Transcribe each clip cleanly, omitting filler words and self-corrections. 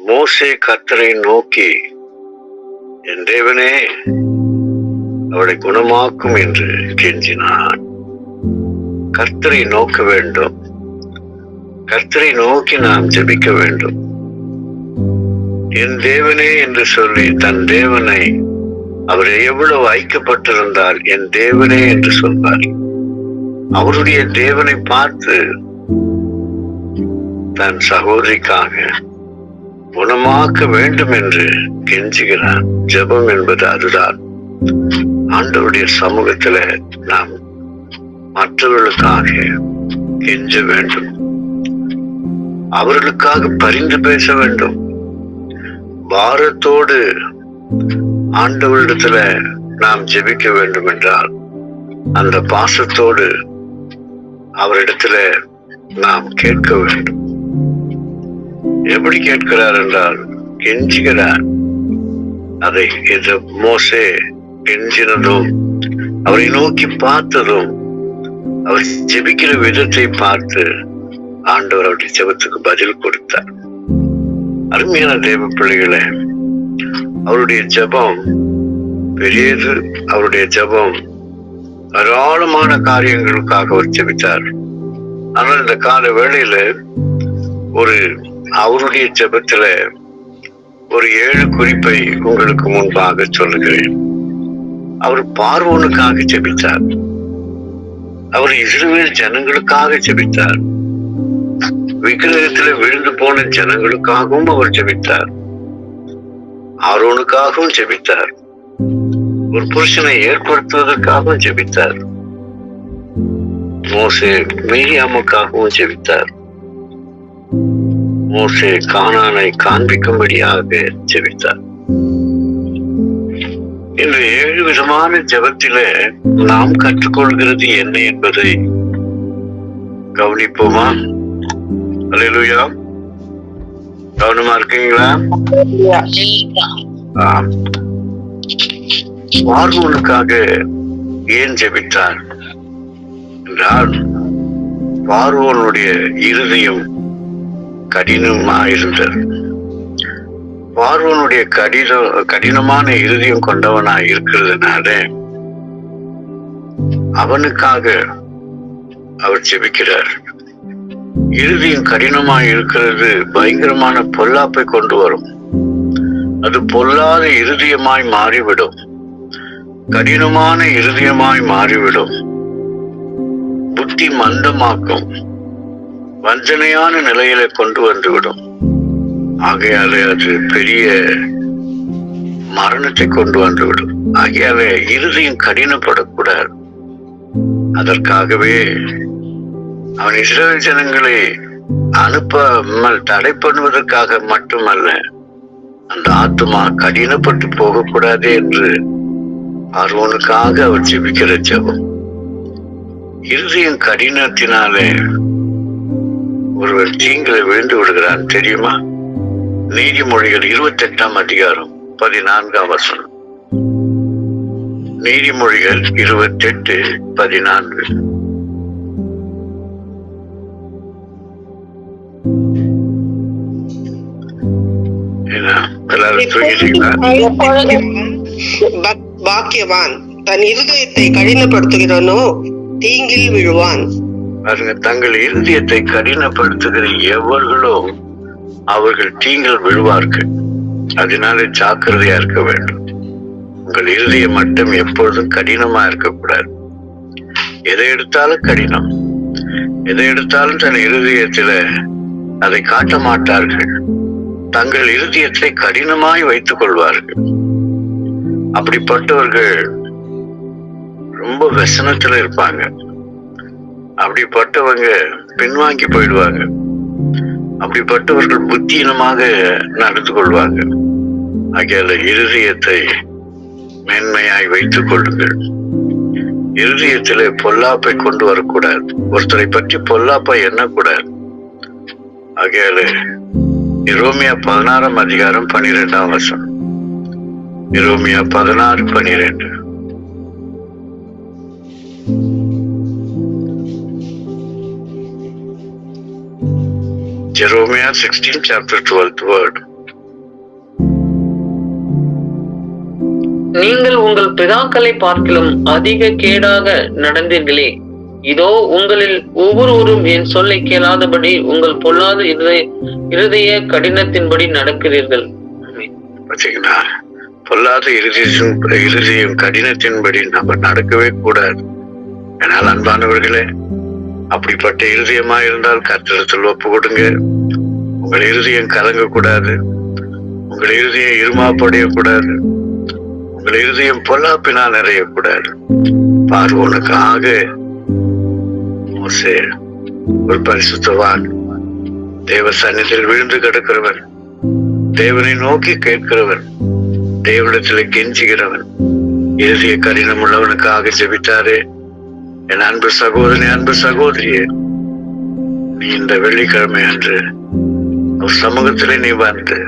மோசே கர்த்தரை நோக்கி, என் தேவனே அவளை குணமாக்கும் என்று கெஞ்சினான். கர்த்தரை நோக்க வேண்டும். கர்த்தரை நோக்கி நாம் ஜெபிக்க வேண்டும். என் தேவனே என்று சொல்லி தன் தேவனை, அவர் எவ்வளவு ஐக்கியப்பட்டிருந்தால் என் தேவனே என்று சொல்வார். அவருடைய தேவனை பார்த்து தன் சகோதரிக்காக குணமாக்க வேண்டும் என்று கெஞ்சுகிறார். ஜெபம் என்பது அதுதான். ஆண்டவருடைய சமூகத்துல நாம் மற்றவர்களுக்காக கெஞ்ச வேண்டும். அவர்களுக்காக பரிந்து பேச வேண்டும். பாரத்தோடு ஆண்டவரிடத்துல நாம் ஜெபிக்க வேண்டும் என்றால் அந்த பாசத்தோடு அவரிடத்துல நாம் கேட்க வேண்டும். எப்படி கேட்கிறார் என்றால் கெஞ்சுகிறார். அதை மோசே கெஞ்சினதும் அவரை நோக்கி பார்த்ததும் அவர் ஜெபிக்கிற விதத்தை பார்த்து ஆண்டவர் அவருடைய ஜெபத்துக்கு பதில் கொடுத்தார். அருமையான தேவ பிள்ளைகளே, அவருடைய ஜெபம் பெரியது. அவருடைய ஜெபம் ஏராளமான காரியங்களுக்காக அவர் ஜெபித்தார். ஆனால் இந்த கால வேளையில அவருடைய ஜெபத்துல ஒரு 7 குறிப்பை உங்களுக்கு முன்பாக சொல்லுகிறேன். அவர் பார்வோனுக்காக ஜெபித்தார். அவர் இஸ்ரவேல் ஜனங்களுக்காக ஜெபித்தார். விக்கிரகத்துல விழுந்து போன ஜனங்களுக்காகவும் அவர் ஜெபித்தார். ஆரோனுக்காகவும் ஜெபித்தார். ஒரு புருஷனை ஏற்படுத்துவதற்காகவும் ஜெபித்தார். மோசே மிரியாமுக்காகவும் ஜெபித்தார். மோசே கானானை காண்பிக்கும்படியாக ஜெபித்தார். இந்த 7 விதமான ஜெபத்தில நாம் கற்றுக்கொள்கிறது என்ன என்பதை கவனிப்போமா? அல்லேலூயா. கவனமா இருக்கீங்களா? பார்வோனுக்காக ஏன் ஜெபித்தார் என்றால், பார்வோனுடைய இருதயம் கடினமாயிருந்தது. பார்வோனுடைய கடினமான இருதயம் கொண்டவனா இருக்கிறதுனால அவனுக்காக அவர் ஜெபிக்கிறார். இருதயம் கடினமாய் இருக்கிறது பயங்கரமான பொல்லாப்பை கொண்டு வரும். அது பொல்லாத இருதயமாய் மாறிவிடும். கடினமான இருதயமாய் மாறிவிடும். புத்தி மந்தமாக்கும். வஞ்சனையான நிலையில கொண்டு வந்துவிடும். ஆகையாலே அது பெரிய மரணத்தை கொண்டு வந்துவிடும். ஆகையாலே இருதயம் கடினப்படக்கூடாது. அதற்காகவே அவன் இஸ்ரவேல் ஜனங்களை அனுப்பாமல் தடை பண்ணுவதற்காக மட்டுமல்ல, அந்த ஆத்துமா கடினப்பட்டு போகக்கூடாது என்று பார்வோனுக்காக அவர் ஜெபிக்கிற ஜெபம். இருதயம் கடினத்தினாலே ஒருவர் தீங்கில விழுந்து விடுகிறான் தெரியுமா? நீதிமொழிகள் 28ஆம் அதிகாரம் 14ஆம் வசனம். நீதிமொழிகள் 28:14. பாக்கியவான் தன் இருதயத்தை கடினப்படுத்துகிறவனோ தீங்கில் விழுவான். தங்கள் இருதயத்தை கடினப்படுத்துகிற எவர்களோ அவர்கள் தீங்கில் விழுவார்கள். அதனால ஜாக்கிரதையா இருக்க வேண்டும். உங்கள் இருதய மட்டும் எப்பொழுதும் கடினமா இருக்கக்கூடாது. எதை எடுத்தாலும் கடினம். எதை எடுத்தாலும் தன் இருதயத்துல அதை காட்ட மாட்டார்கள். தங்கள் இருதயத்தை கடினமாய் வைத்துக் கொள்வார்கள். அப்படிப்பட்டவர்கள் ரொம்ப व्यसனத்துல இருப்பாங்க. அப்படிப்பட்டவங்க பின்வாங்கி போயிடுவாங்க. அப்படிப்பட்டவர்கள் புத்தியினமாக நடந்து கொள்வாங்க. ஆகையால இருதயத்தை மேன்மையாய் வைத்துக் கொள்ளுங்கள். இருதயத்திலே பொல்லாப்பை கொண்டு வரக்கூடாது. ஒருத்தரை பற்றி பொல்லாப்பை எண்ணக்கூடாது. ஆகையால எரோமியா 16ஆம் அதிகாரம் 12ஆம் வசனம். எரோமியா 16:12. Jeremiah 16 chapter 12th word. நீங்கள் உங்கள் பிதாக்களை பார்க்கிலும் அதிக கேடாக நடந்தீர்களே. இதோ உங்களில் ஒவ்வொருவரும் என் சொல்லை கேளாதபடி உங்கள் பொல்லாத இருதய கடினத்தின்படி நடக்கிறீர்கள். பாத்தீங்கன்னா, பொல்லாத இருதயம் கடினத்தின்படி நம்ம நடக்கவே கூடாது. ஆனால் அன்பானவர்களே, அப்படிப்பட்ட இருதயமா இருந்தால் கர்த்தரிடத்தில் ஒப்பு கொடுங்க. உங்கள் இருதயம் கலங்கக்கூடாது, உங்கள் இருதயம் இருமாப்படையக்கூடாது, உங்கள் இருதயம் பொல்லாப்பினால் நிறையக்கூடாது. பார்வோனுக்காக மோசே ஒரு பரிசுத்தவான், தேவ சந்நிதியில் விழுந்து கிடக்கிறவன், தேவனை நோக்கி கேட்கிறவன், தேவனிடத்தில் கெஞ்சுகிறவன், இருதய கடினம் உள்ளவனுக்காக ஜெபித்தாரே. என் அன்பு சகோதரனே, அன்பு சகோதரியே, நீ இந்த வெள்ளிக்கிழமை அன்று ஒரு சமூகத்திலே நீ வந்து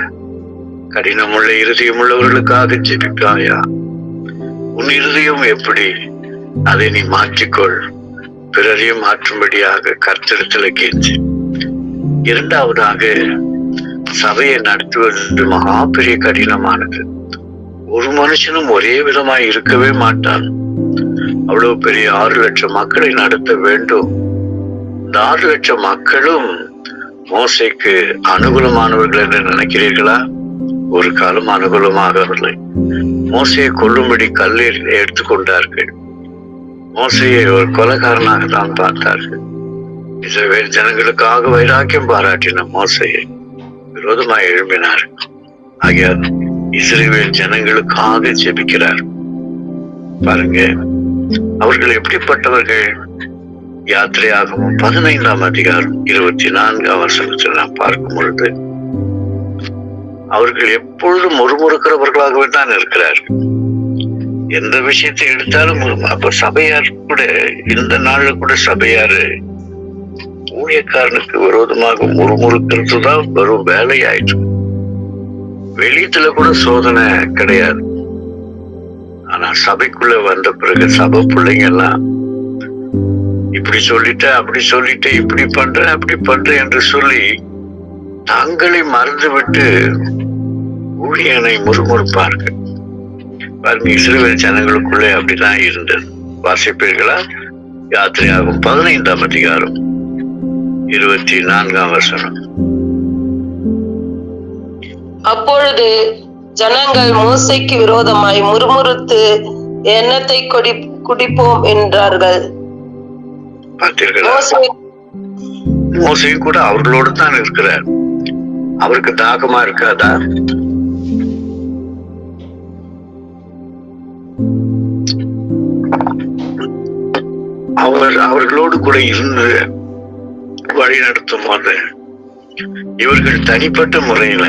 கடினமுள்ள இருதயம் உள்ளவர்களுக்காக ஜெபிப்பாயா? உன் இருதயம் எப்படி? அதை நீ மாற்றிக்கொள். பிறரையும் மாற்றும்படியாக கர்த்தரிடத்தில் கெஞ்சி. இரண்டாவதாக, சபையை நடத்துவது மகா பெரிய கடினமானது. ஒரு மனுஷனும் ஒரே விதமாய் இருக்கவே மாட்டான். அவ்வளவு பெரிய 6 லட்சம் மக்களை நடத்த வேண்டும். இந்த 6 லட்சம் மக்களும் மோசேக்கு அனுகூலமானவர்கள் என்று நினைக்கிறீர்களா? ஒரு காலம் அனுகூலமாகவில்லை. மோசையை கொல்லும்படி கல்லில் எடுத்துக்கொண்டார்கள். மோசையை ஒரு கொலைகாரனாக தான் பார்த்தார்கள். இஸ்ரவேல் ஜனங்களுக்காக வைராக்கியம் பாராட்டின மோசையை விரோதமாய் எழுப்பினார். ஆகியால் இஸ்ரவேல் ஜனங்களுக்காக ஜெபிக்கிறார். பாருங்க, அவர்கள் எப்படிப்பட்டவர்கள்? யாத்திரையாகவும் 15ஆம் அதிகாரம் 24ஆம் வசனத்தில் நாம் பார்க்கும் பொழுது, அவர்கள் எப்பொழுதும் முறுமுறுக்கிறவர்களாகவே தான் இருக்கிறார்கள். எந்த விஷயத்தை எடுத்தாலும் அப்ப சபையார் கூட, இந்த நாள்ல கூட சபையாரு ஊழியக்காரனுக்கு விரோதமாக முறுமுறுக்கிறது தான் வெறும் வேலையாயிற்று. வெளியத்துல கூட சோதனை கிடையாது. ஆனா சபைக்குள்ள வந்த பிறகு சபை பிள்ளைங்க எல்லாம் இப்படி சொல்லிட்ட, அப்படி சொல்லிட்டு, இப்படி பண்ற, அப்படி பண்ற என்று சொல்லி தங்களை மறந்து விட்டு ஊழியனை முறுமுறுப்பார்கள். பாருங்க, இஸ்ரவேல் ஜனங்களுக்குள்ளே அப்படிதான் இருந்தது. வாசிப்பீர்களா? யாத்திரையாகும் 15ஆம் அதிகாரம் 24ஆம் வசனம். அப்பொழுது ஜனங்கள் மோசேக்கு விரோதமாய் முறுமுறுத்து எண்ணத்தை குடிப்போம் என்றார்கள். பார்த்தீர்களா? மோசே கூட அவர்களோடு தான் இருக்கிறார். அவருக்கு தாகமா இருக்காதா? அவர்களோடு கூட இருந்து வழி நடத்தும் போது இவர்கள் தனிப்பட்ட முறையில,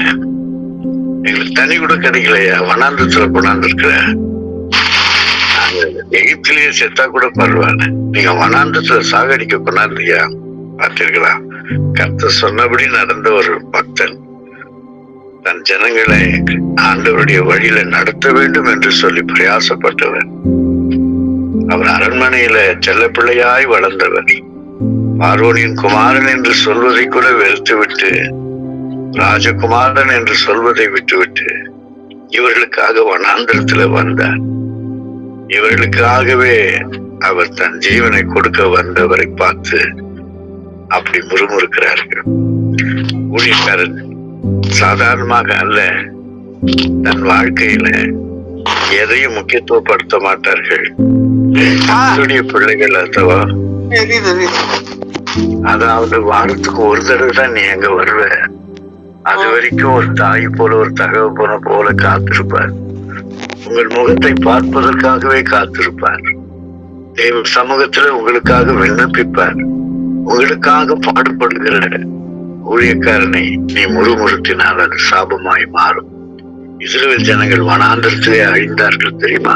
எங்களுக்கு தனி கூட கிடைக்கலையா, வனாந்தத்துல கொண்டாந்து இருக்கிற, எகிப்திலேயே செத்தா கூட பரவாயில்ல, நீங்க வனாந்தத்துல சாகடிக்க கொண்டாந்தியா? பார்த்தீர்களா? கர்த்தர் சொன்னபடி நடந்த ஒரு பக்தன் தன் ஜனங்களை ஆண்டவருடைய வழியில நடத்த வேண்டும் என்று சொல்லி பிரயாசப்பட்டவர். அவர் அரண்மனையில செல்ல பிள்ளையாய் வளர்ந்தவர். பார்வோனின் குமாரன் என்று சொல்வதை கூட வெறுத்துவிட்டு ராஜகுமாரன் என்று சொல்வதை விட்டுவிட்டு இவர்களுக்காக வனாந்திரத்துல வந்தார். இவர்களுக்காகவே அவர் தன் ஜீவனை கொடுக்க வந்தவரை பார்த்து அப்படி முறுமுறுக்கிறார்கள். ஊழியக்காரன் சாதாரணமாக அல்ல, தன் வாழ்க்கையில எதையும் முக்கியத்துவப்படுத்த மாட்டார்கள். பிள்ளைகள் அல்லவா? அதாவது வாரத்துக்கு ஒரு தடவை தான் நீ எங்க வருவ. அது வரைக்கும் ஒரு தாய் போல, ஒரு தகவல் போல காத்திருப்பார். உங்கள் முகத்தை பார்ப்பதற்காகவே காத்திருப்பார். தேவ சமூகத்துல உங்களுக்காக விண்ணப்பிப்பார். உங்களுக்காக பாடுபடுகிற ஊழியக்காரனை நீ முறுமுறுத்தினால் அது சாபமாய் மாறும். இஸ்ரவேல் ஜனங்கள் வனாந்திரத்திலே அழிந்தார்கள் தெரியுமா?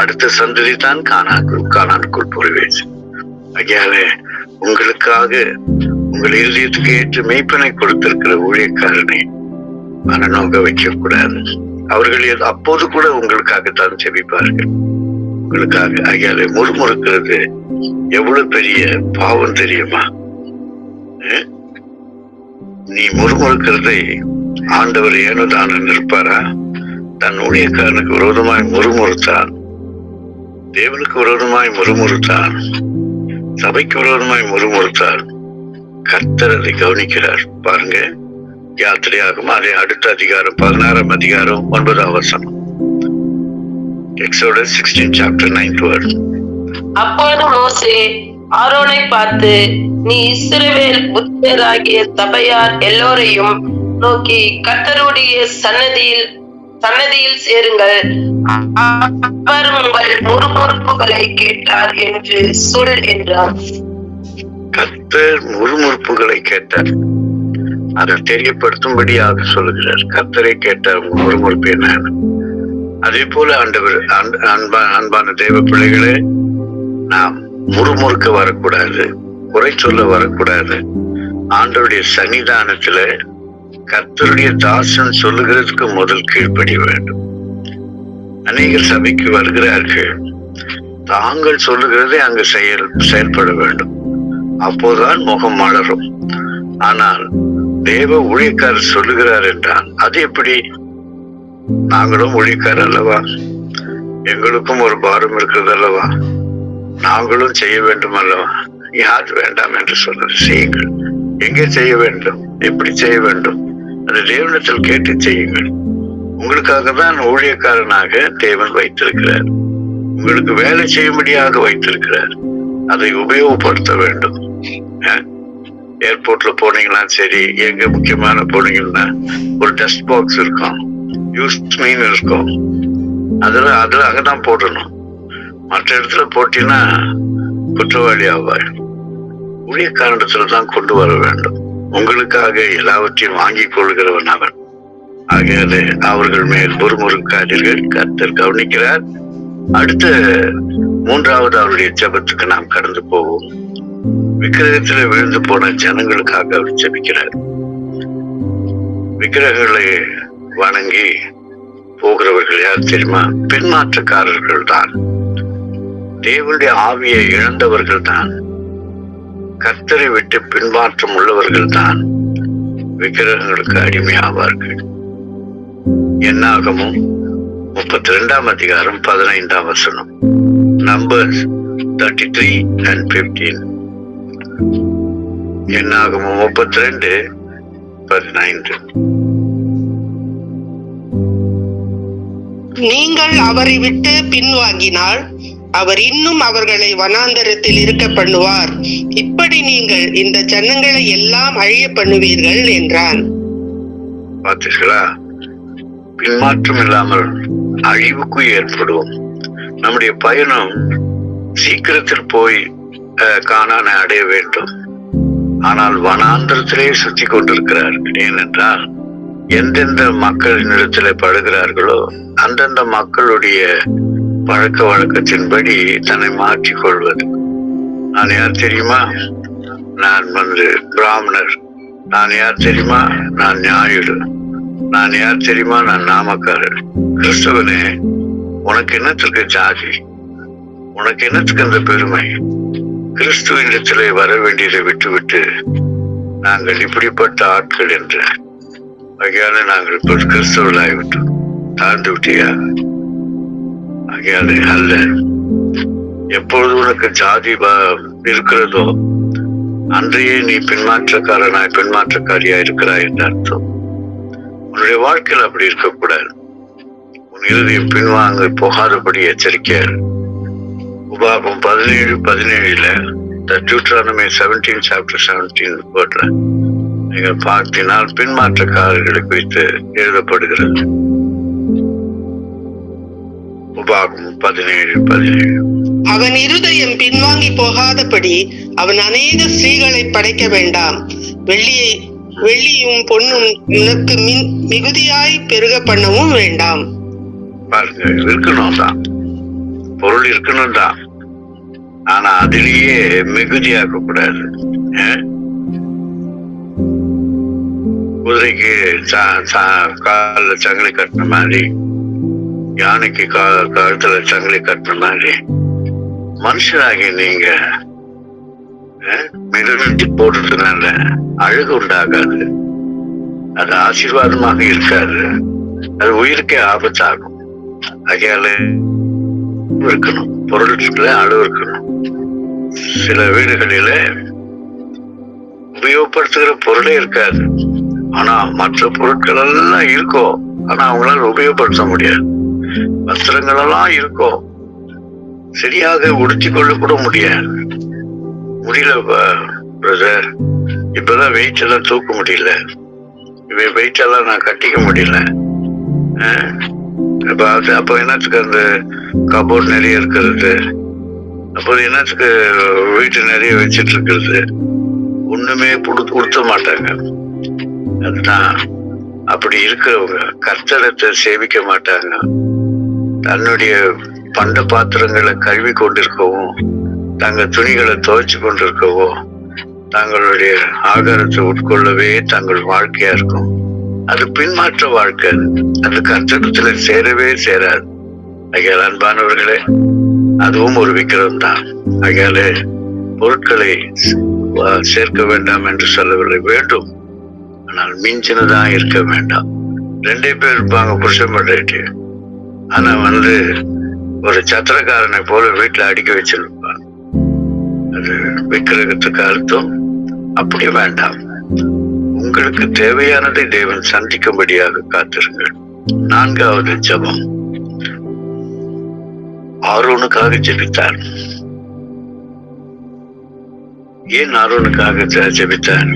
அடுத்த சந்ததி தான் கானானுக்குள் பிரவேசம். ஆகையாலே உங்களுக்காக உங்கள் இருதயத்துக்கு ஏற்ற மெய்ப்பனை கொடுத்திருக்கிற ஊழியக்காரனை மனநோக வைக்க கூடாது. அவர்கள் அப்போது கூட உங்களுக்காகத்தான் ஜெபிப்பார்கள், உங்களுக்காக. ஆகையாலே முறுமுறுக்கிறது எவ்வளவு பெரிய பாவம் தெரியுமா? நீ முறுமுறுக்கிறதை ஆண்டவர் ஏனோதான் இருப்பாரா? தன் ஊழியக்காரனுக்கு விரோதமாய் முறுமுறுத்தான், தேவனுக்கு விரோதமாய் முறுமுறுத்தான், சபைக்கு விரோதமாய் முறுமுறுத்தான், கர்த்தர் அதை கவனிக்கிறார். பாருங்க, யாத்திரையாகும் அதே அடுத்த அதிகாரம் 16ஆம் அதிகாரம் 9ஆம் வசனம். Exodus 16 chapter 9th word. அப்பொழுது மோசே ஆரோனை பார்த்து, நீ இஸ்ரவேல் புத்திரராகிய சபையார் எல்லோரையும் நோக்கி கர்த்தருடைய சன்னதியில் சேருங்கள், அவர் உங்கள் முறுமுறுப்புகளை கேட்டார் என்று சொல் என்றார். கர்த்தர் முறுமுறுப்புகளை கேட்டார், அதை தெரியப்படுத்தும்படியாக சொல்லுகிறார். கர்த்தரை கேட்டார் முறுமுறுப்பு என்ன. அதே போல ஆண்டவர் அன்பான தேவ பிள்ளைகளே, நாம் முறுமுறுக்க வரக்கூடாது, குறை சொல்ல வரக்கூடாது. ஆண்டவருடைய சன்னிதானத்துல கர்த்தருடைய தாசன் சொல்லுகிறதுக்கு முதல் கீழ்ப்படி வேண்டும். அநேகர் சபைக்கு வருகிறார்கள், தாங்கள் சொல்லுகிறதை அங்கு செயல்பட வேண்டும், அப்போதுதான் முகம் மலரும். ஆனால் தேவ ஊழியக்காரர் சொல்லுகிறார் என்றால் அது எப்படி? நாங்களும் ஊழியக்காரர் அல்லவா, எங்களுக்கும் ஒரு பாரம் இருக்கிறது அல்லவா, நாங்களும் செய்ய வேண்டும் அல்லவா? யார் வேண்டாம் என்று சொல்றது? செய்யுங்கள். எங்கே செய்ய வேண்டும், எப்படி செய்ய வேண்டும், அது தேவனிடத்தில் கேட்டு செய்யுங்கள். உங்களுக்காக தான் ஊழியக்காரனாக தேவன் வைத்திருக்கிறார், உங்களுக்கு வேலை செய்யும்படியாக வைத்திருக்கிறார். அதை உபயோகப்படுத்த வேண்டும். ஏர்போர்ட்ல போனீங்கன்னா சரி, எங்க முக்கியமான போனீங்கன்னா ஒரு டஸ்ட் பாக்ஸ் இருக்கும், யூஸ் மீன் இருக்கும், அதுல அங்கதான் போடணும். மற்ற இடத்துல போட்டீங்கன்னா குற்றவாளி ஆவார். ஊழியக்காரத்துல தான் கொண்டு வர வேண்டும். உங்களுக்காக எல்லாவற்றையும் வாங்கிக் கொள்கிறவன் அவன். ஆகையாலே அவர்கள் மேல் முறுமுறுக்காதீர்கள், கர்த்தர் கவனிக்கிறார். அடுத்த 3வது அவருடைய ஜெபத்துக்கு நாம் கடந்து போவோம். விக்கிரகத்துல விழுந்து போன ஜனங்களுக்காக அவர் ஜெபிக்கிறார். விக்கிரகங்களை வணங்கி போகிறவர்கள் யார் தெரியுமா? பின்மாற்றக்காரர்கள் தான், தேவனுடைய ஆவியை இழந்தவர்கள் தான், கர்த்தரை விட்டு பின்மாற்றம் உள்ளவர்கள் தான் விக்கிரகங்களுக்கு அடிமையாவார்கள். என்னாகமும் 32ஆம் அதிகாரம் 15ஆம் வசனம். Numbers 33 and 15. என்னாகமும் 32:15. நீங்கள் அவரை விட்டு பின்வாங்கினால் அவர் இன்னும் அவர்களை வனாந்தரத்தில் இருக்க பண்ணுவார், இப்படி நீங்கள் இந்த ஜனங்களை எல்லாம் அழிய பண்ணுவீர்கள் என்றான். பார்த்தீர்களா? பின்மாற்றம் இல்லாமல் அழிவுக்கு ஏற்படும். நம்முடைய பயணம் சீக்கிரத்தில் போய் கானானை அடைய வேண்டும். ஆனால் வனாந்தரத்திலே சுத்தி கொண்டிருக்கிறார்கள். ஏனென்றால் எந்தெந்த மக்களினிடத்திலே படுகிறார்களோ அந்தந்த மக்களுடைய பழக்க வழக்கத்தின்படி தன்னை மாற்றிக் கொள்வது. நான் யார் தெரியுமா? நான் பிராமணர். நான் யார் தெரியுமா? நான் ஞாயிறு. நான் யார் தெரியுமா? நான் நாமக்காரர். கிறிஸ்தவனே, உனக்கு என்னத்துக்கு ஜாதி? உனக்கு என்னத்துக்கு அந்த பெருமை? கிறிஸ்துவனிடத்திலே வர வேண்டியதை விட்டுவிட்டு நாங்கள் இப்படிப்பட்ட ஆட்கள் என்று ஆகையால நாங்கள் இப்போ கிறிஸ்தவர்களாகிவிட்டோம். தாழ்ந்து விட்டியா? ஆகையால அல்ல. எப்பொழுது உனக்கு ஜாதி இருக்கிறதோ அன்றையே நீ பின்மாற்றக்காரியா இருக்கிறாய் என்று அர்த்தம். உன்னுடைய வாழ்க்கையில் அப்படி இருக்கக்கூடாது. உன் இறுதியும் பின்வாங்க போகாதபடி எச்சரிக்கையார். உபாகம் 17:17 Deuteronomy 17 chapter 17 நீங்கள் பார்த்தினால் பின்மாற்றக்காரர்களை குறித்து எழுதப்படுகிறது. உபாகம் 17:17. அவன் இருதயம் பின்வாங்கி போகாதபடி அவன் அநேக ஸ்திரீகளை படைக்க வேண்டாம். வெள்ளியும் பொன்னும் உனக்கு மிகுதியாய் பெருக பண்ணவும் வேண்டாம். பாருங்க, இருக்கணும் தான், பொருள் இருக்கணும் தான், ஆனா அதிலேயே மிகுதியாக்க கூடாது. குதிரைக்கு கால சங்கிலி கட்டின மாதிரி, யானைக்கு கழுத்துல சங்கிலி கட்டின மாதிரி மனுஷனாகி நீங்க மிகுதி போடுறதுனால அழகு உண்டாகாது, அது ஆசீர்வாதமாக இருக்காது. அது உயிருக்கே ஆபத்தாகும். ஆகையால இருக்கணும், பொருட்களை அளவு இருக்கணும். சில வீடுகளில உபயோகப்படுத்துகிற பொருளே இருக்காது, ஆனா மற்ற பொருட்கள் எல்லாம் இருக்கும், ஆனா அவங்களால உபயோகப்படுத்த முடியாது. வஸ்திரங்கள் எல்லாம் இருக்கும், சரியாக உடுத்தி கொள்ள கூட முடியாது. முடியல பிரதர், இப்பதான் வெயிட் எல்லாம் தூக்க முடியல, வெயிட் எல்லாம் நான் கட்டிக்க முடியல. அப்ப என்னத்துக்கு அந்த கபோர்ட் நிறைய இருக்கிறது, அப்போ என்னத்துக்கு வீட்டு நிறைய வச்சிட்டு இருக்கிறது, ஒண்ணுமே கொடுத்த மாட்டாங்க. அதுதான் அப்படி இருக்கிறவங்க கர்த்தரத்தை சேவிக்க மாட்டாங்க. தன்னுடைய பண்ட பாத்திரங்களை கழுவி கொண்டிருக்கவும், தங்கள் துணிகளை துவைச்சு கொண்டிருக்கவோ, தங்களுடைய ஆகாரத்தை உட்கொள்ளவே தங்கள் வாழ்க்கையா இருக்கும். அது பின்மாற்ற வாழ்க்கை, அது கர்த்தரத்துல சேரவே சேராது. ஆகையால் அன்பானவர்களே, அதுவும் ஒரு விக்கிரம் தான். ஆகையால பொருட்களை சேர்க்க வேண்டாம் என்று சொல்லவில்லை, வேண்டும், ஆனால் மிஞ்சினதா இருக்க வேண்டாம். 2 பேர் இருப்பாங்க புருஷன் பொண்டாட்டி, ஆனா ஒரு சத்திரக்காரனை போல வீட்டுல அடுக்கி வச்சிருப்பாங்க. அது விக்கிரகத்துக்கு அர்த்தம் அப்படி வேண்டாம். உங்களுக்கு தேவையானதை தேவன் சந்திக்கும்படியாக காத்திருங்கள். 4வது ஜெபம். ஆரோனுக்காக ஜெபித்தார். ஏன் ஆரோனுக்காக ஜெபித்தார்?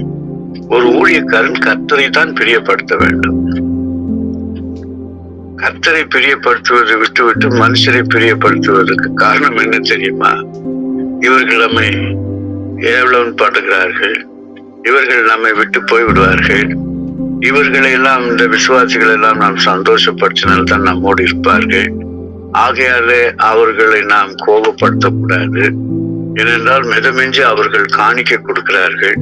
ஒரு ஊழியக்காரன் கர்த்தரை தான் பிரியப்படுத்த வேண்டும். கர்த்தரை பிரியப்படுத்துவதை விட்டு மனுஷரை பிரியப்படுத்துவதற்கு காரணம் என்ன தெரியுமா? இவர்கள் நம்மை ஏவலன் பண்ணுகிறார்கள், இவர்கள் நம்மை விட்டு போய்விடுவார்கள், இவர்களை எல்லாம், இந்த விசுவாசிகள் எல்லாம் நாம் சந்தோஷப்படுத்தினால்தான் நம்மோடு இருப்பார்கள். ஆகையாலே அவர்களை நாம் கோபப்படுத்தக்கூடாது. ஏனென்றால் மிதமின்றி அவர்கள் காணிக்கை கொடுக்கிறார்கள்,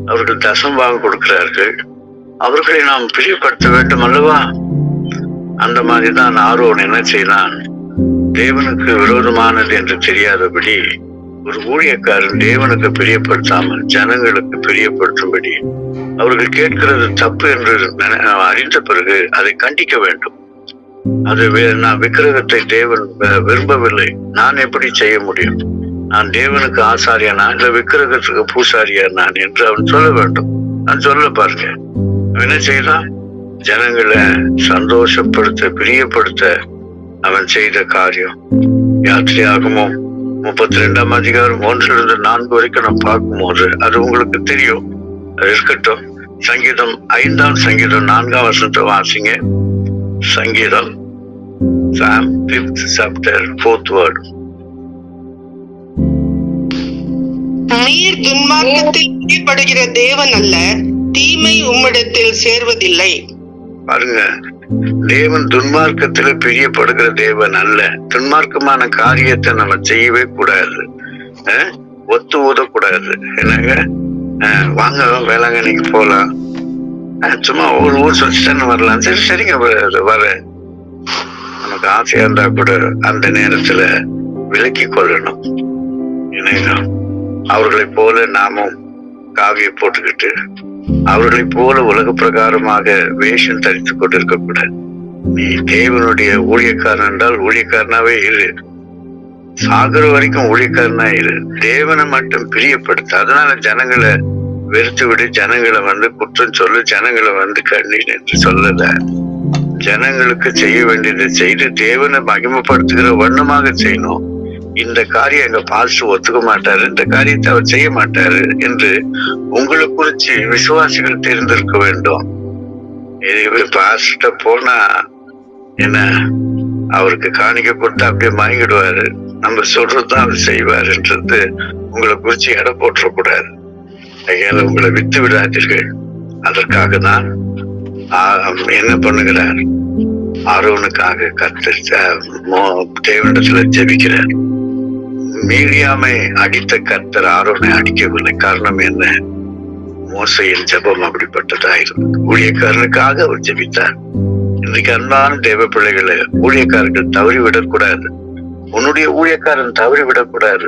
அவர்கள் தசம்பாகம் கொடுக்கிறார்கள், அவர்களை நாம் பிரியப்படுத்த வேண்டும் அல்லவா? அந்த மாதிரிதான் ஆரோன் என்ன செய்தான்? தேவனுக்கு விரோதமானது என்று தெரியாதபடி ஒரு ஊழியக்காரன் தேவனுக்கு பிரியப்படுத்தாமல் ஜனங்களுக்கு பிரியப்படுத்தும்படி, அவர்கள் கேட்கிறது தப்பு என்று அறிந்த பிறகு அதை கண்டிக்க வேண்டும். அது நான் விக்கிரகத்தை தேவன் விரும்பவில்லை, நான் எப்படி செய்ய முடியும்? நான் தேவனுக்கு ஆசாரியானா இல்ல விக்கிரகத்துக்கு பூசாரியா நான் என்று அவன் சொல்ல வேண்டும். நான் சொல்ல பாருங்க, என்ன செய்யலாம்? ஜனங்களை சந்தோஷப்படுத்த, பிரியப்படுத்த அவன் செய்த காரியம். யாத்திரையாகமும் 32ஆம் அதிகாரம் 1-4 வரைக்கும் நம்ம பார்க்கும்போது அது உங்களுக்கு தெரியும். அது இருக்கட்டும். சங்கீதம் 5ஆம் சங்கீதம் 4ஆம் வசனத்தை வாசிங்க. சங்கீதம் Psalm 5th chapter 4th word. நீர் துன்மார்க்கத்தில் பிரியப்படுகிற தேவன் அல்ல, தீமை உம்மிடத்தில் சேர்வதில்லை. பாருங்க, தேவன் துன்மார்க்கத்துல பிரியப்படுகிற தேவன் அல்ல. துன்மார்க்கமான காரியத்தை நம்ம செய்யவே கூடாது, ஒத்து ஊதக்கூடாது. என்னங்க, வாங்க வேளாங்கண்ணிக்கு போலாம், சும்மா ஒரு ஊர் சுற்றிட்டு வரலாம், சரி சரிங்க வரேன், நமக்கு ஆசையா இருந்தா கூட அந்த நேரத்துல விலக்கி கொள்ளணும். என்னங்க, அவர்களை போல நாமும் காவியை போட்டுக்கிட்டு அவர்களை போல உலக பிரகாரமாக வேஷம் தரித்து கொண்டிருக்க கூடாது. நீ தேவனுடைய ஊழியக்காரன் என்றால் ஊழியக்காரனாவே இரு, சாகர வரைக்கும் ஊழியக்காரனா இரு. தேவனை மட்டும் பிரியப்படுத்த. அதனால ஜனங்களை வெறுத்து விடு, ஜனங்களை குற்றம் சொல்லு, ஜனங்களை கண்ணீர் என்று சொல்லல. ஜனங்களுக்கு செய்ய வேண்டியதை செய்து தேவனை மகிமைப்படுத்துகிற வண்ணமாக செய்யணும். இந்த காரியம் எங்க பாஸ்டர் ஒத்துக்க மாட்டாரு, இந்த காரியத்தை அவர் செய்ய மாட்டாரு என்று உங்களை குறிச்சு விசுவாசிகள் தெரிந்திருக்க வேண்டும். பாஸ்டர் போனா என்ன, அவருக்கு காணிக்க கொடுத்து அப்படியே மயங்கிடுவாரு, நம்ம சொல்றதுதான் அவர் செய்வாருன்றது உங்களை குறிச்சு எடை போட்டுறக்கூடாது. ஐயால உங்களை வித்து விடாதீர்கள். அதற்காக தான் என்ன பண்ணுகிறார்? ஆரோனுக்காக கர்த்தர் தேவனிடத்துல ஜெபிக்கிறார். மீரியாமை அடித்த கர்த்தர் ஆரோனை அடிக்கவில்லை. காரணம் என்ன? மோசையின் ஜெபம் அப்படிப்பட்டதாயிருந்தது. ஊழியக்காரனுக்காக அவர் ஜெபித்தார். இன்றைக்கு அன்பான தேவ பிள்ளைகளை ஊழியக்காரர்கள் தவறிவிடக்கூடாது. உன்னுடைய ஊழியக்காரன் தவறிவிடக்கூடாது.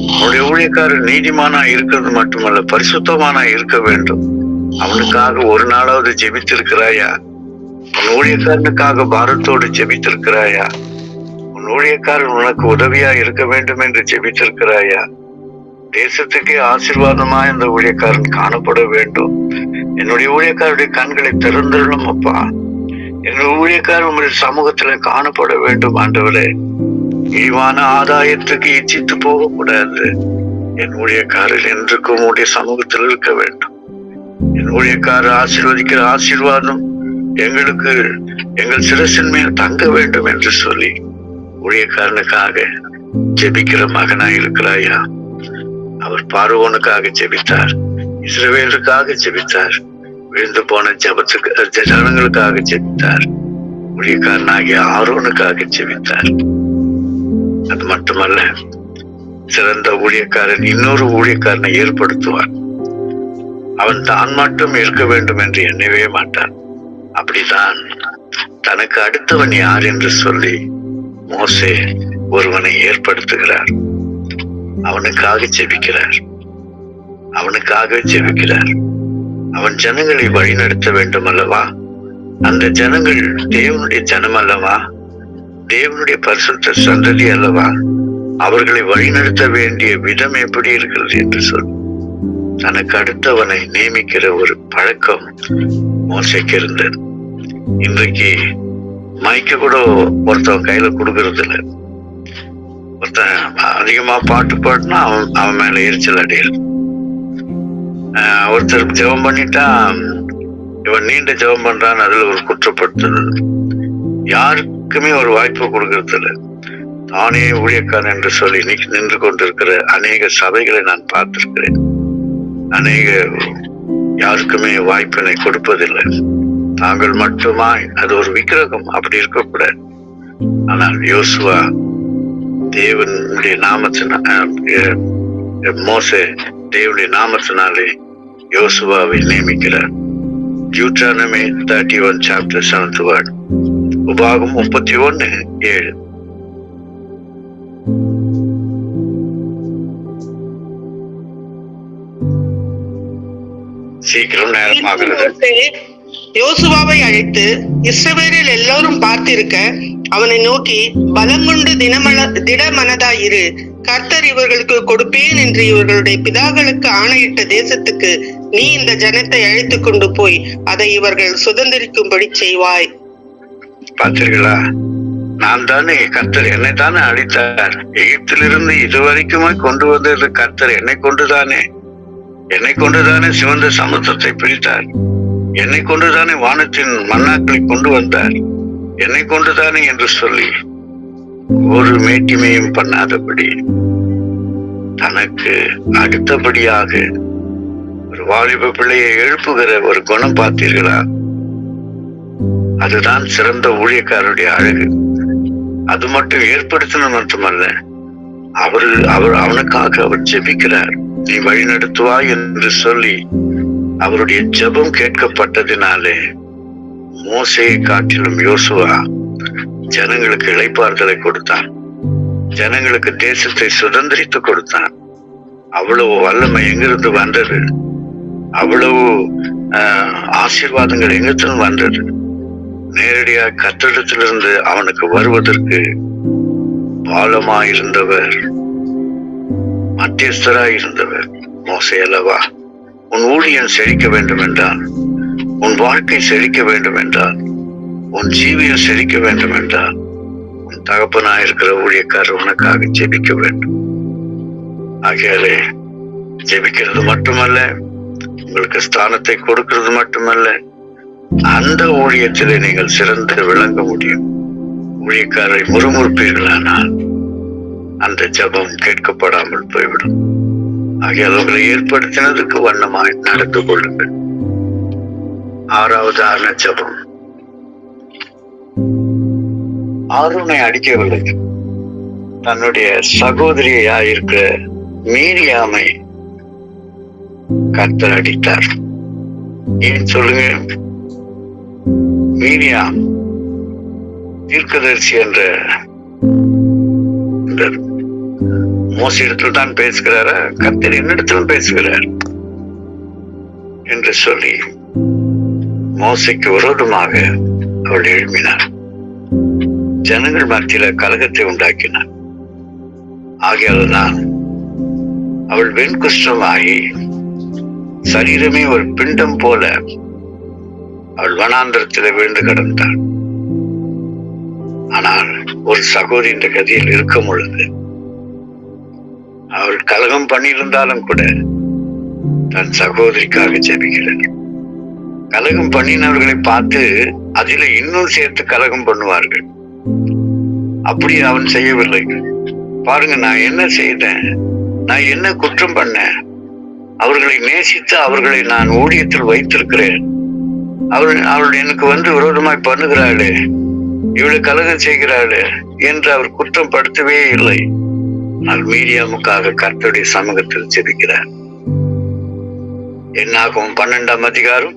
உன்னுடைய ஊழியக்காரன் நீதிமானா இருக்கிறது மட்டுமல்ல, பரிசுத்தமானா இருக்க வேண்டும். அவனுக்காக ஒரு நாளாவது ஜெபித்திருக்கிறாயா? உன் ஊழியக்காரனுக்காக பாரத்தோடு ஜெபித்திருக்கிறாயா? உன் ஊழியக்காரன் உனக்கு உதவியா இருக்க வேண்டும் என்று ஜெபித்திருக்கிறாயா? தேசத்துக்கே ஆசீர்வாதமா இந்த ஊழியக்காரன் காணப்பட வேண்டும். என்னுடைய ஊழியக்காரருடைய கண்களை திறந்துள்ளோம் அப்பா. என்னுடைய ஊழியக்காரன் உங்களுடைய சமூகத்துல காணப்பட வேண்டும் ஆண்டவரே. இழிவான ஆதாயத்துக்கு இச்சித்து போகக்கூடாது. என் ஊழியக்காரர் என்றுக்கும் உடைய சமூகத்தில் இருக்க வேண்டும். என் ஊழியக்காரர் ஆசீர்வதிக்கிற ஆசீர்வாதம் எங்களுக்கு எங்கள் சிரசின் மேல் தங்க வேண்டும் என்று சொல்லி ஊழியக்காரனுக்காக ஜெபிக்கிற மகனா இருக்கிறாயா? அவர் பார்வோனுக்காக ஜெபித்தார், இஸ்ரவேலுக்காக ஜெபித்தார், விழுந்து போன ஜனங்களுக்காக ஜெபித்தார், ஊழியக்காரனாகிய ஆரோனுக்காக ஜெபித்தார். அது மட்டுமல்ல, சிறந்த ஊழியக்காரன் இன்னொரு ஊழியக்காரனை ஏற்படுத்துவார். அவன் தான் மட்டும் இருக்க வேண்டும் என்று எண்ணவே மாட்டான். அப்படித்தான் தனக்கு அடுத்தவன் யார் என்று சொல்லி மோசே ஒருவனை ஏற்படுத்துகிறார். அவனுக்காக ஜெபிக்கிறார். அவன் ஜனங்களை வழிநடத்த வேண்டும் அல்லவா? அந்த ஜனங்கள் தேவனுடைய ஜனம் அல்லவா? தேவனுடைய பரிசுத்த சந்ததி அல்லவா? அவர்களை வழிநடத்த வேண்டிய விதம் எப்படி இருக்கிறது என்று சொல்லி தனக்கு அடுத்தவனை நியமிக்கிற ஒரு பழக்கம் மோசைக்கு இருந்தது. இன்றைக்கு மைக்கு கூட ஒருத்தவன் கையில கொடுக்கறது இல்லை. ஒருத்தன் அதிகமா பாட்டு பாடினா அவன் மேல எரிச்சல் அடையிறது. ஒருத்தர் ஜெபம் பண்ணிட்டா இவன் நீண்ட ஜெபம் பண்றான்னு அதுல ஒரு குற்றப்படுத்துறது. யாருக்குமே ஒரு வாய்ப்பு கொடுக்கறது இல்லை. தானே ஊழியக்காரன் என்று சொல்லி நின்று கொண்டிருக்கிற அநேக சபைகளை நான் பார்த்திருக்கிறேன். அநேக யாருக்குமே வாய்ப்பினை கொடுப்பதில்லை. தாங்கள் மட்டுமாய் அது ஒரு விக்கிரகம், அப்படி இருக்கக்கூடாது. ஆனால் யோசுவா தேவனுடைய மோசே தேவனுடைய நாமத்தினாலே யோசுவாவை நியமிக்கிறார். Deuteronomy 31 chapter 7th word. உபாகம் 31:7. சீக்கிரம் நேரமாகிறது. யோசுவாவை அழைத்து இஸ்ரவேலில் எல்லோரும் பார்த்திருக்க அவனை நோக்கி, பலங்கொண்டு திடமனதாயிரு, கர்த்தர் இவர்களுக்கு கொடுப்பேன் என்று இவர்களுடைய பிதாக்களுக்கு ஆணையிட்ட தேசத்துக்கு நீ இந்த ஜனத்தை அழைத்து கொண்டு போய் அதை இவர்கள் சுதந்திரிக்கும்படி செய்வாய். பார்த்தீர்களா? நான் தானே கர்த்தர், என்னை தானே அழைத்தார். எகிப்திலிருந்து இதுவரைக்குமே கொண்டு வந்தது கர்த்தர் என்னை கொண்டுதானே. என்னை கொண்டுதானே சிவந்த சமுத்திரத்தை பிரித்தார். என்னை கொண்டுதானே வானத்தின் மன்னாக்களை கொண்டு வந்தார். என்னை கொண்டுதானே என்று சொல்லி ஒரு மேட்டிமையும் பண்ணாதபடி தனக்கு அடுத்தபடியாக ஒரு வாலிப பிள்ளையை எழுப்புகிற ஒரு குணம் பார்த்தீர்களா? அதுதான் சிறந்த ஊழியக்காரருடைய அழகு. அது மட்டும் ஏற்படுத்தணும் மட்டுமல்ல, அவனுக்காக அவர் ஜெபிக்கிறார். நீ வழி நடத்துவாய் என்று சொல்லி அவருடைய ஜெபம் கேட்கப்பட்டதினாலே மோசேயை காட்டிலும் யோசுவா ஜனங்களுக்கு இளைப்பாறுதலை கொடுத்தான். ஜனங்களுக்கு தேசத்தை சுதந்திரித்து கொடுத்தான். அவ்வளவு வல்லமை எங்கிருந்து வந்தது? அவ்வளவு ஆசீர்வாதங்கள் எங்கிருந்து வந்தது? நேரடியாக கர்த்தரிடத்திலிருந்து அவனுக்கு வருவதற்கு பாலமாயிருந்தவர், மத்தியஸ்தராயிருந்தவர் மோசே அல்லவா? உன் ஊழியம் செழிக்க வேண்டும் என்றால், உன் வாழ்க்கை செழிக்க வேண்டும் என்றால், உன் ஜீவியம் செழிக்க வேண்டும் என்றால், உன் தகப்பனாயிருக்கிற ஊழியக்காரர் உனக்காக ஜெபிக்க வேண்டும். ஆகையாலே ஜெபிக்கிறது மட்டுமல்ல, உங்களுக்கு ஸ்தானத்தை கொடுக்கிறது மட்டுமல்ல, அந்த ஊழியத்திலே நீங்கள் சிறந்து விளங்க முடியும். ஊழியக்காரரை முறுமுறுப்பீர்களானால் அந்த ஜெபம் கேட்கப்படாமல் போய்விடும். ஆகையால் உங்களை ஏற்படுத்தினதுக்கு வண்ணமாய் நடந்து கொள்ளுங்கள். 6வது ஜெபம். ஆரோனை அடிக்கவில்லை, தன்னுடைய சகோதரியாயிருக்கிற மீரியாமை கர்த்தர் அடித்தார். ஏன் சொல்லுங்க? மீரியாம் தீர்க்கதரிசி என்ற மோசையிடத்தில் தான் பேசுகிறாரா? கர்த்தர் என்னிடத்திலும் பேசுகிறார் என்று சொல்லி மோசைக்கு விரோதமாக அவள் எழுப்பினார். ஜனங்கள் மத்தியில கலகத்தை உண்டாக்கினார். ஆகையால் தான் அவள் வெண்குஷ்டமாகி சரீரமே ஒரு பிண்டம் போல அவள் வனாந்திரத்தில் விழுந்து கிடந்தாள். ஆனால் ஒரு சகோதரி இந்த கதியில் இருக்கும் பொழுது அவள் கலகம் பண்ணியிருந்தாலும் கூட தன் சகோதரிக்காக ஜெபிக்கிறார். கலகம் பண்ணினவர்களை பார்த்து அதில இன்னும் சேர்த்து கலகம் பண்ணுவார்கள். அப்படி அவன் செய்யவில்லை. பாருங்க, நான் என்ன செய்தேன், நான் என்ன குற்றம் பண்ணேன், அவர்களை நேசித்து அவர்களை நான் ஊழியத்தில் வைத்திருக்கிறேன், அவள் எனக்கு விரோதமாய் பண்ணுகிறாளே, இவளை கலகம் செய்கிறாளே என்று அவர் குற்றம் படுத்தவே இல்லை. ஆனால் மீரியாமுக்காக கர்த்தருடைய சமூகத்தில் ஜெபிக்கிறார். என்னாகும் 12ஆம் அதிகாரம்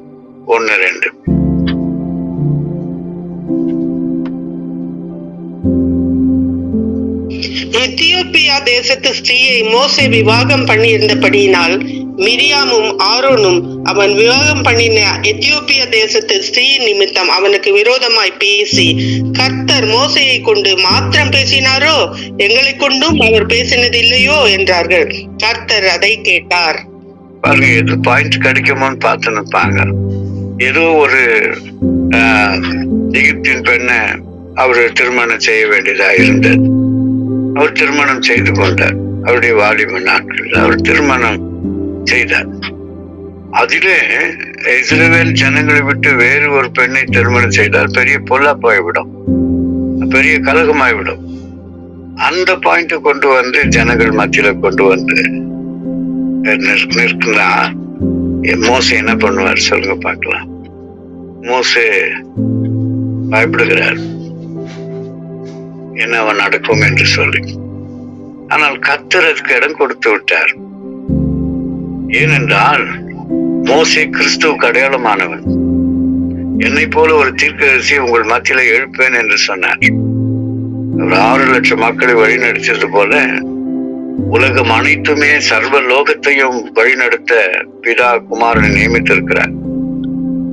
1-2. எத்தியோப்பியா தேசத்து ஸ்திரீயை மோசே விவாகம் பண்ணியிருந்தபடியினால் மிரியாமும் ஆரோனும் அவன் விவாகம் பண்ணின எத்தியோப்பியா தேசத்து ஸ்திரீயின் நிமித்தம் அவனுக்கு விரோதமாய் பேசி, கர்த்தர் மோசையை கொண்டு மாத்திரம் பேசினாரோ, எங்களை கொண்டும் அவர் பேசினது இல்லையோ என்றார்கள். கர்த்தர் அதை கேட்டார். பாருங்க, எது பாயிண்ட் கிடைக்குமோன்னு பார்த்து நிற்பாங்க. ஏதோ ஒரு எகிப்தின் பெண்ணை அவர் திருமணம் செய்ய வேண்டியதா இருந்தது. அவர் திருமணம் செய்து கொண்டார். அவருடைய வாலிப நாட்கள் அவர் திருமணம் செய்தார். அதிலே இஸ்ரவேல் ஜனங்களை விட்டு வேறு ஒரு பெண்ணை திருமணம் செய்தால் பெரிய பொல்லாப்பாய்விடும், பெரிய கலகமாய்விடும். அந்த பாயிண்ட கொண்டு வந்து ஜனங்கள் மத்தியில கொண்டு வந்து நிற்கினா மோசே என்ன பண்ணுவார் சொல்லுங்க பார்க்கலாம். மோசே பயப்படுகிறார், என்ன நடக்கும் என்று சொல்லி. ஆனால் கர்த்தர் அதுக்கு இடம் கொடுத்து விட்டார். ஏனென்றால் மோசே கிறிஸ்துவுக்கு அடையாளமானவன். என்னை போல ஒரு தீர்க்கதரிசியை உங்கள் மத்தியில எழுப்பேன் என்று சொன்னார். அவர் 6 லட்சம் மக்களை வழிநடத்தியது போல உலகம் அனைத்துமே சர்வ லோகத்தையும் வழிநடத்த பிதா குமாரனை நியமித்திருக்கிறார்.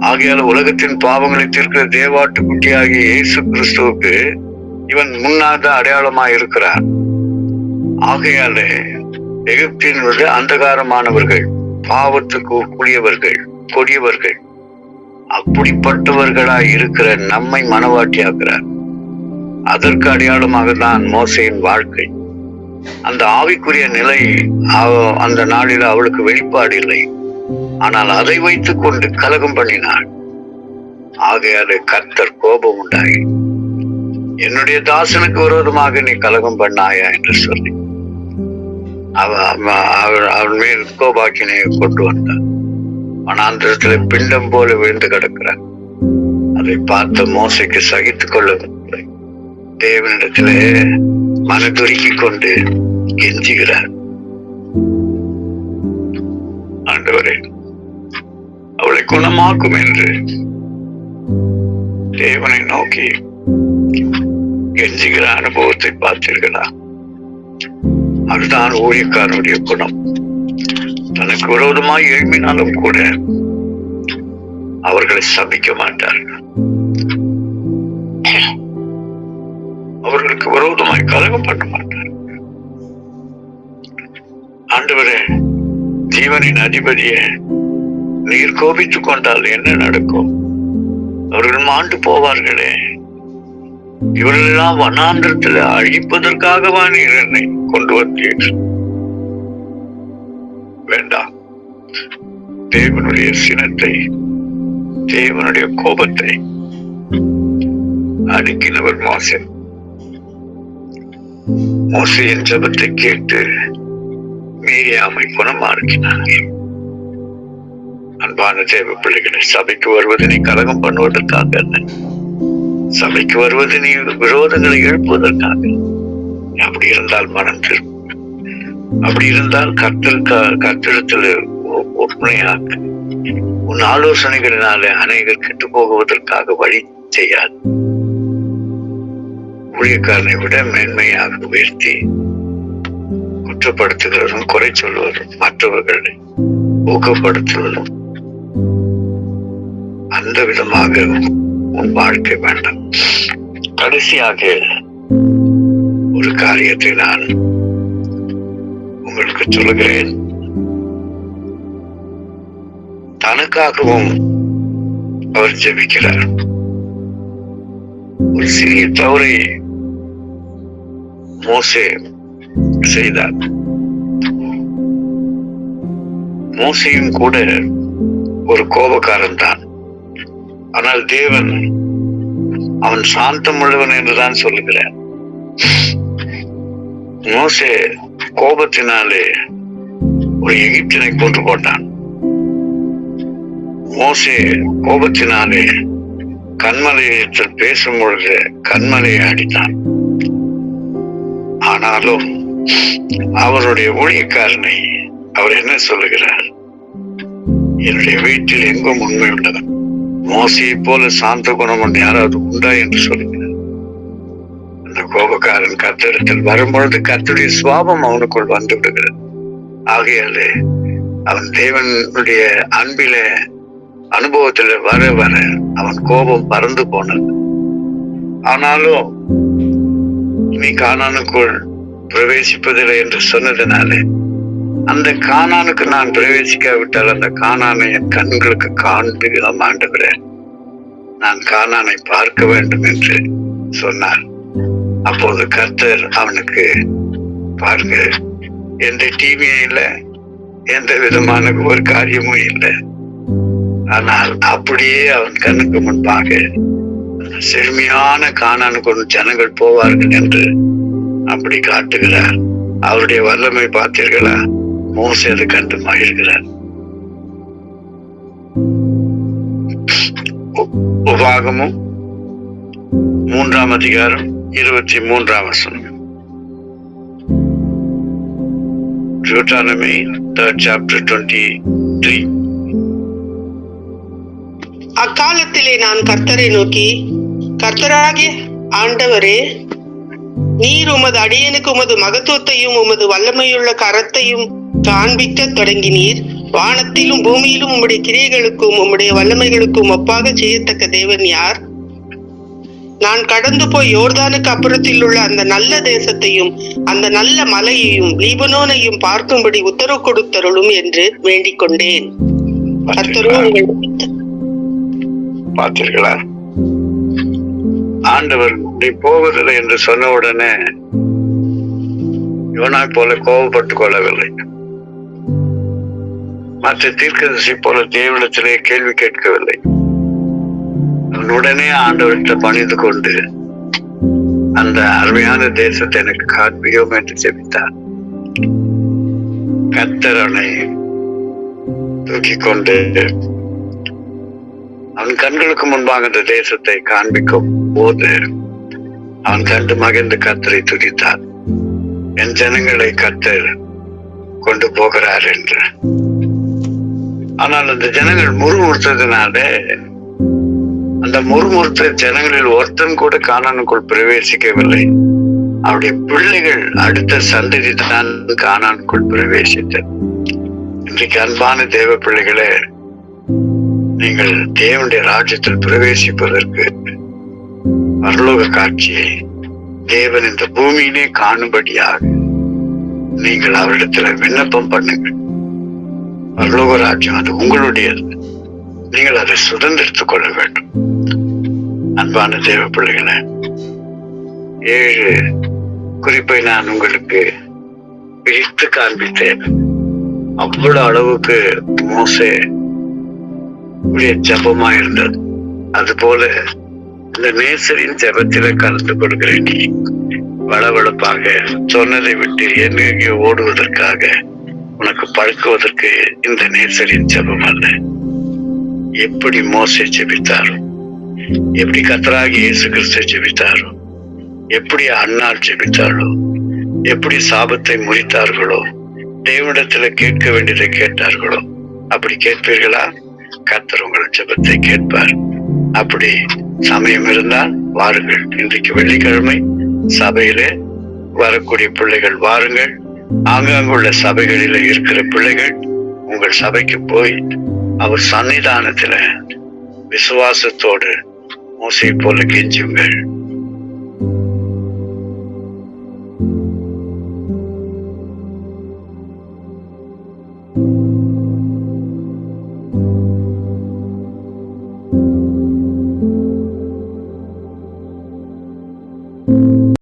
ஆகையால உலகத்தின் பாவங்களை தீர்க்கிற தேவாட்டு குட்டியாகிய இயேசு கிறிஸ்துவுக்கு இவன் முன்னாத அடையாளமாய் இருக்கிறார். ஆகையால எகிப்தின் அந்தகாரமானவர்கள், பாவத்துக்கு கூடியவர்கள், கொடியவர்கள், அப்படிப்பட்டவர்களாய் இருக்கிற நம்மை மனவாட்டியாக்குறார். அதற்கு அடையாளமாக தான் மோசையின் வாழ்க்கை. அந்த ஆவிக்குரிய நிலை அந்த நாளில் அவளுக்கு வெளிப்பாடு இல்லை. ஆனால் அதை வைத்துக் கொண்டு கலகம் பண்ணினாள். ஆகையால கர்த்தர் கோபம் உண்டாகி, என்னுடைய தாசனுக்கு விரோதமாக நீ கலகம் பண்ணாயா என்று சொல்லி அவள் மேல் கோபாக்கினையை கொண்டு வந்தார். வனாந்திரத்துல பிண்டம் போல விழுந்து கிடக்கிறார். அதை பார்த்த மோசைக்கு சகித்துக் கொள்ளவில்லை. தேவனிடத்திலே மனதுருக்கி கொண்டு கெஞ்சுகிறார், ஆண்டவரே அவளை குணமாக்கும் என்று தேவனை நோக்கி கெஞ்சுகிற அனுபவத்தை பார்த்தீர்களா? அதுதான் ஊழியக்காரனுடைய குணம். தனக்கு விரோதமாய் எழுப்பினாலும் கூட அவர்களை சபிக்க மாட்டார்கள். அவர்களுக்கு விரோதமாய் கலகம் பண்ண மாட்டார்கள். ஆண்டவரே, ஜீவனின் அதிபதியே, நீர் கோபித்துக் கொண்டால் என்ன நடக்கும்? அவர்கள் மாண்டு போவார்களே. இவர்களெல்லாம் வனாந்திரத்தில் அழிப்பதற்காகவா நீர் என்னை கொண்டு வந்தீர்? வேண்டாம். தேவனுடைய சினத்தை, தேவனுடைய கோபத்தை அடுக்கினவர் மோசே. மோசையின் ஜெபத்தை கேட்டு மீரியாமை குணமாக்கினார். அன்பான தேவ பிள்ளைகளை, சபைக்கு வருவது நீ கலகம் பண்ணுவதற்காக அல்ல. சபைக்கு வருவது நீ விரோதங்களை எழுப்புவதற்காக. அப்படி இருந்தால் மனம் திரும்ப. அப்படி இருந்தால் கர்த்தரிடத்தில் ஒப்புமையாக உன் ஆலோசனைகளினாலே அநேகர் கெட்டு போகுவதற்காக வழி செய்யாது. ஊழியக்காரனை விட மேன்மையாக உயர்த்தி குற்றப்படுத்துகிறதும், குறை சொல்வதும், மற்றவர்களை ஊக்கப்படுத்துவதும், அந்த விதமாக உன் வாழ்க்கை வேண்டாம். கடைசியாக ஒரு காரியத்தை நான் உங்களுக்கு சொல்லுகிறேன். தனக்காகவும் அவர் ஜெபிக்கிறார். ஒரு சிறிய தவறை மோசே செய்தார். மோசையும் கூட ஒரு கோபக்காரன் தான். ஆனால் தேவன் அவன் சாந்தம் உள்ளவன் என்றுதான் சொல்லுகிறார். மோசே கோபத்தினாலே ஒரு எகிப்தினை கொன்று போட்டான். மோசே கோபத்தினாலே கண்மலையில் பேசும் பொழுது கண்மலையை அடித்தான். ஆனாலும் அவருடைய ஊழியக்காரனை அவர் என்ன சொல்லுகிறார்? என்னுடைய வீட்டில் எங்கும் உண்மை உள்ளவன், மோசையை போல சாந்த குணம் யாராவது உண்டா என்று சொல்லுகிறார். அந்த கோபக்காரன் கர்த்தரிடத்தில் வரும்பொழுது கர்த்தருடைய சுவாபம் அவனுக்குள் வந்து விடுகிறது. ஆகையாலே அவன் தேவனுடைய அன்பில அனுபவத்துல வர வர அவன் கோபம் பறந்து போனது. ஆனாலும் நீ கானானுக்குள் பிரவேசிப்பதில்லை என்று சொன்னதுனாலே அந்த கானானுக்கு நான் பிரவேசிக்காவிட்டால் அந்த கானானை என் கண்களுக்கு காண்பிக்கலாம் ஆண்டவரே, நான் கானானை பார்க்க வேண்டும் என்று சொன்னார். அப்போது கர்த்தர் அவனுக்கு பாருங்க, எந்த டிவியும் இல்லை, எந்த விதமான ஒரு காரியமும் இல்லை. ஆனால் அப்படியே அவன் கண்ணுக்கு முன்பாக செழுமையான கானானுக்கு ஜனங்கள் போவார்கள் என்று அப்படி காட்டுகிறார். அவருடைய வல்லமை பார்த்தீர்களா? மோசே அதை கண்டு மகிழ்கிறார். உபாகமும் 3ஆம் அதிகாரம் 23ஆம் வசனம். Deuteronomy 3rd chapter 23. அக்காலத்திலே நான் கர்த்தரை நோக்கி, கர்த்தராகிய ஆண்டவரே, நீர் உமது அடியனுக்கு உமது மகத்துவத்தையும் உமது வல்லமையுள்ள கரத்தையும் காண்பிக்க தொடங்கினீர். வானத்திலும் பூமியிலும் உம்முடைய கிரியைகளுக்கும் உம்முடைய வல்லமைகளுக்கும் ஒப்பாக செய்யத்தக்க தேவன் யார்? நான் கடந்து போய் யோர்தானுக்கு அப்புறத்தில் உள்ள அந்த நல்ல தேசத்தையும் அந்த நல்ல மலையையும் லீபனோனையும் பார்க்கும்படி உத்தரவு கொடுத்தருளும் என்று வேண்டிக் கொண்டேன். பார்த்தீர்களா? ஆண்டவர் நீ போவதில்லை என்று சொன்ன உடனே யோனாய் போல கோபப்பட்டுக் கொள்ளவில்லை. மற்ற தீர்க்கதரிசி போல தேவனிடத்திலே கேள்வி கேட்கவில்லை. உடனே ஆண்டவர்கிட்ட பணிந்து கொண்டு அந்த அருமையான தேசத்தை எனக்கு காண்பியோம் என்று ஜெபித்தார். கர்த்தர் அவனை தூக்கி கொண்டு அவன் கண்களுக்கு முன்பாக அந்த தேசத்தை காண்பிக்கும் போது அவன் கண்டு மகிழ்ந்து கர்த்தரை துதித்தார். என் ஜனங்களை கர்த்தர் கொண்டு போகிறார் என்று. ஆனால் அந்த ஜனங்கள் முறுமுறுத்ததுனால அந்த முறுமுறுத்த ஜனங்களில் ஒருத்தன் கூட கானானுக்குள் பிரவேசிக்கவில்லை. அவருடைய பிள்ளைகள் அடுத்த சந்ததி தான் கானானுக்குள் பிரவேசித்தது. இன்றைக்கு அன்பான தேவ பிள்ளைகளே, நீங்கள் தேவனுடைய ராஜ்யத்தில் பிரவேசிப்பதற்கு பரலோக காட்சியை தேவன் இந்த பூமியிலே காணும்படியாக நீங்கள் அவரிடத்துல விண்ணப்பம் பண்ணுங்கள். பரலோக ராஜ்யம் அது உங்களுடையது. நீங்கள் அதை சுதந்திரித்துக் கொள்ள வேண்டும். அன்பான தேவ பிள்ளைகளை, 7 குறிப்பை நான் உங்களுக்கு பிரித்து காண்பித்தேன். அவ்வளவு அளவுக்கு மோசே ஜபமா இருந்தது. அது போல இந்த நேசரின் ஜபத்தில கலந்து கொள்கிற நீ வளவளப்பாக சொன்னதை விட்டு எங்கெங்கே ஓடுவதற்காக உனக்கு பழக்குவதற்கு இந்த நேசரின் ஜபம் அல்ல. எப்படி மோசே ஜெபித்தாரோ, எப்படி கர்த்தராகிய இயேசு கிறிஸ்து ஜெபித்தாரோ, எப்படி அன்னாள் ஜெபித்தாரோ, எப்படி சாபத்தை முறித்தார்களோ, தேவனிடத்துல கேட்க வேண்டியதை கேட்டார்களோ, அப்படி கேட்பீர்களா? கர்த்தர் உங்கள் ஜெபத்தை கேட்பார். அப்படி சமயம் இருந்தால் வாருங்கள். இன்றைக்கு வெள்ளிக்கிழமை சபையிலே வரக்கூடிய பிள்ளைகள் வாருங்கள். ஆங்காங்குள்ள சபைகளில இருக்கிற பிள்ளைகள் உங்கள் சபைக்கு போய் அவர் சன்னிதானத்துல விசுவாசத்தோடு மோசை போல கெஞ்சுங்கள்.